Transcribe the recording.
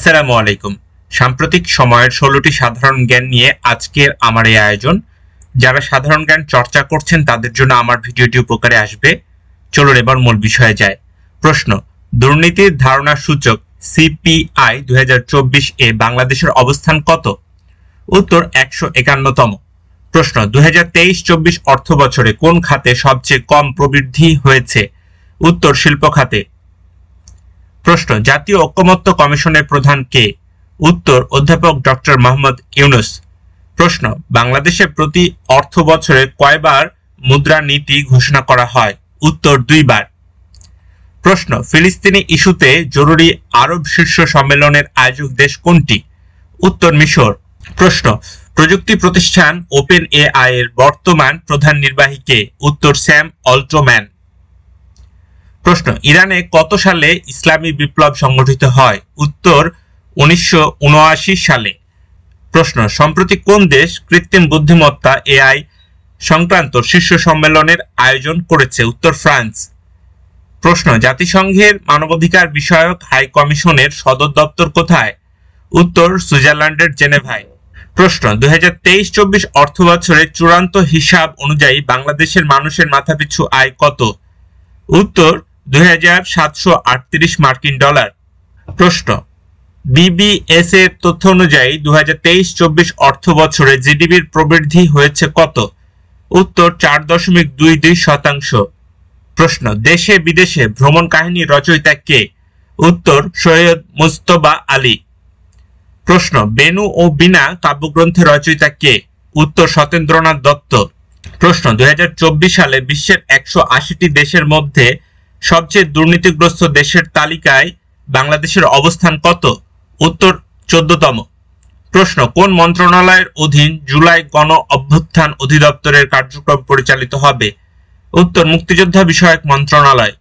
আসসালামু আলাইকুম। সাম্প্রতিক সময়ের ১৬টি সাধারণ জ্ঞান নিয়ে আজকের আমার এই আয়োজন। যারা সাধারণ জ্ঞান চর্চা করছেন তাদের জন্য আমার ভিডিওটি উপকারে আসবে। চলুন এবার মূল বিষয়ে যায়। প্রশ্ন: দুর্নীতির ধারণা সূচক সিপিআই ২০২৪ এ বাংলাদেশের অবস্থান কত? উত্তর ১৫১তম। প্রশ্ন: ২০২৩-২৪ অর্থ বছরে কোন খাতে সবচেয়ে কম প্রবৃদ্ধি হয়েছে? উত্তর শিল্প খাতে। প্রশ্ন: জাতীয় ঐকমত্য কমিশনের প্রধান কে? উত্তর অধ্যাপক ডক্টর মোহাম্মদ ইউনূস। প্রশ্ন: বাংলাদেশে প্রতি অর্থ বছরে কয়বার মুদ্রানীতি ঘোষণা করা হয়? উত্তর ২ বার। প্রশ্ন: ফিলিস্তিনি ইস্যুতে জরুরি আরব শীর্ষ সম্মেলনের আয়োজক দেশ কোনটি? উত্তর মিশর। প্রশ্ন: প্রযুক্তি প্রতিষ্ঠান ওপেন এআই এর বর্তমান প্রধান নির্বাহী কে? উত্তর স্যাম অল্টম্যান। প্রশ্ন: ইরানে কত সালে ইসলামী বিপ্লব সংগঠিত হয়? উত্তর ১৯৭৯ সালে। প্রশ্ন: সম্প্রতি কোন দেশ কৃত্রিম বুদ্ধিমত্তা এআই সংক্রান্ত শীর্ষ সম্মেলনের আয়োজন করেছে? উত্তর ফ্রান্স। প্রশ্ন: জাতিসংঘের মানবাধিকার বিষয়ক হাই কমিশনের সদর দপ্তর কোথায়? উত্তর সুইজারল্যান্ডের জেনেভায়। প্রশ্ন: ২০২৩-২৪ অর্থ বছরের চূড়ান্ত হিসাব অনুযায়ী বাংলাদেশের মানুষের মাথাপিছু আয় কত? উত্তর ২৭৩৮ মার্কিন ডলার। প্রশ্ন: বিবিএস এর তথ্য অনুযায়ী ২০২৩-২৪ অর্থ বছরে জিডিপির প্রবৃদ্ধি হয়েছে কত? উত্তর ৪.22%। প্রশ্ন: দেশে বিদেশে ভ্রমণ কাহিনী রচয়িতা কে? উত্তর সৈয়দ মুজতবা আলী। প্রশ্ন: বেনু ও বীণা কাব্যগ্রন্থের রচয়িতা কে? উত্তর সত্যেন্দ্রনাথ দত্ত। প্রশ্ন: ২০২৪ সালে বিশ্বের ১৮০টি দেশের মধ্যে সবচেয়ে দুর্নীতিগ্রস্ত দেশের তালিকায় বাংলাদেশের অবস্থান কত? উত্তর ১৪তম। প্রশ্ন: কোন মন্ত্রণালয়ের অধীন জুলাই গণ অভ্যুত্থান অধিদপ্তরের কার্যক্রম পরিচালিত হবে? উত্তর মুক্তিযোদ্ধা বিষয়ক মন্ত্রণালয়।